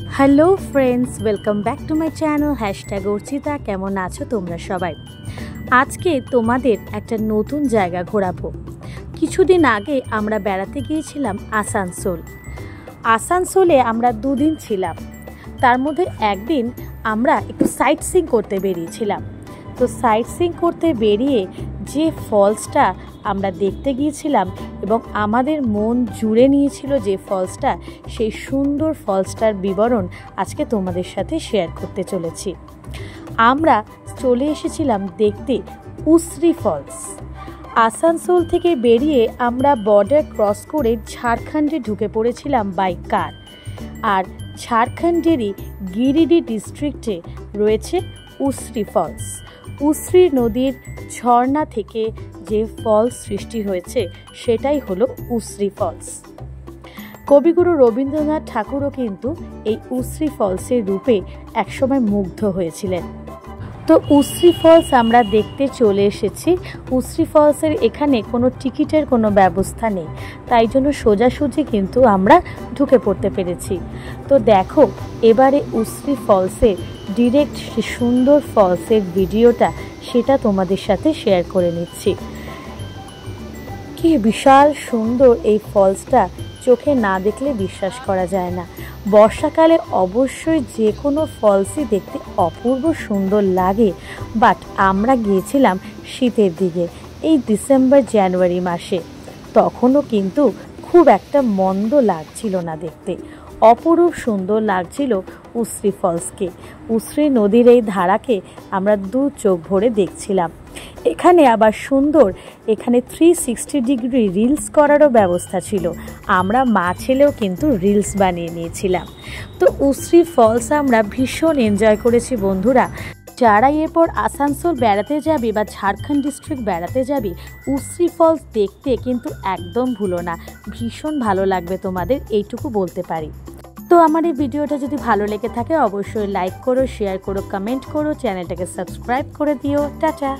Hello friends, welcome back to my channel #Archita. কেমন আছো তোমরা সবাই? আজকে তোমাদের একটা নতুন জায়গা ঘোরাবো। কিছুদিন আগে আমরা বেড়াতে গিয়েছিলাম আসানসোলে আমরা 2 দিন ছিলাম। তার মধ্যে একদিন আমরা একটু সাইট সিইং করতে বেরিয়েছিলাম। তো সাইট সিইং করতে বেরিয়ে যে ফলসটা আমরা দেখতে গিয়েছিলাম এবং আমাদের মন জুড়ে নিয়েছিল যে ফলসটা, সেই সুন্দর ফলসটার বিবরণ আজকে তোমাদের সাথে শেয়ার করতে চলেছি। আমরা চলে এসেছিলাম দেখতে উসরি ফলস। আসানসোল থেকে বেরিয়ে আমরা বর্ডার ক্রস করে ঝাড়খণ্ডে ঢুকে পড়েছিলাম বাই কার। আর ঝাড়খণ্ডেরই গিরিডি ডিস্ট্রিক্টে রয়েছে উসরি ফলস। উসরি নদীর ঝর্ণা থেকে যে ফলস সৃষ্টি হয়েছে সেটাই হলো উসরি ফলস। কবিগুরু রবীন্দ্রনাথ ঠাকুরও কিন্তু এই উসরি ফলসের রূপে একসময় মুগ্ধ হয়েছিলেন। তো উসরি ফলস আমরা দেখতে চলে এসেছি। উসরি ফলসের এখানে কোনো টিকিটের কোনো ব্যবস্থা নেই, তাই জন্য সোজাসুজি কিন্তু আমরা ঢুকে পড়তে পেরেছি। তো দেখো, এবারে উসরি ফলসের ডিরেক্ট সুন্দর ফলসের ভিডিওটা সেটা তোমাদের সাথে শেয়ার করে নিচ্ছি। কি বিশাল সুন্দর এই ফলসটা, চোখে না দেখলে বিশ্বাস করা যায় না। বর্ষাকালে অবশ্যই যে কোনো ফলসই দেখতে অপূর্ব সুন্দর লাগে, বাট আমরা গিয়েছিলাম শীতের দিকে, এই ডিসেম্বর জানুয়ারি মাসে। তখনও কিন্তু খুব একটা মন্দ লাগছিল না দেখতে, অপরূপ সুন্দর লাগছিল উসরি ফলসকে। উসরি নদীর এই ধারাকে আমরা 2 চোখ ভরে দেখছিলাম। এখানে আবার সুন্দর, এখানে 360 ডিগ্রি রিলস করারও ব্যবস্থা ছিল। আমরা মা ছেলেও কিন্তু রিলস বানিয়ে নিয়েছিলাম। তো উসরি ফলস আমরা ভীষণ এনজয় করেছি বন্ধুরা। যারা এরপর আসানসোল বেড়াতে যাবে বা ঝাড়খণ্ড ডিস্ট্রিক্ট বেড়াতে যাবে, উসরি ফলস দেখতে কিন্তু একদম ভুলো না, ভীষণ ভালো লাগবে তোমাদের, এইটুকু বলতে পারি। তো আমার এই ভিডিওটা যদি ভালো লেগে থাকে অবশ্যই লাইক করো, শেয়ার করো, কমেন্ট করো, চ্যানেলটাকে সাবস্ক্রাইব করে দিও। টাটা।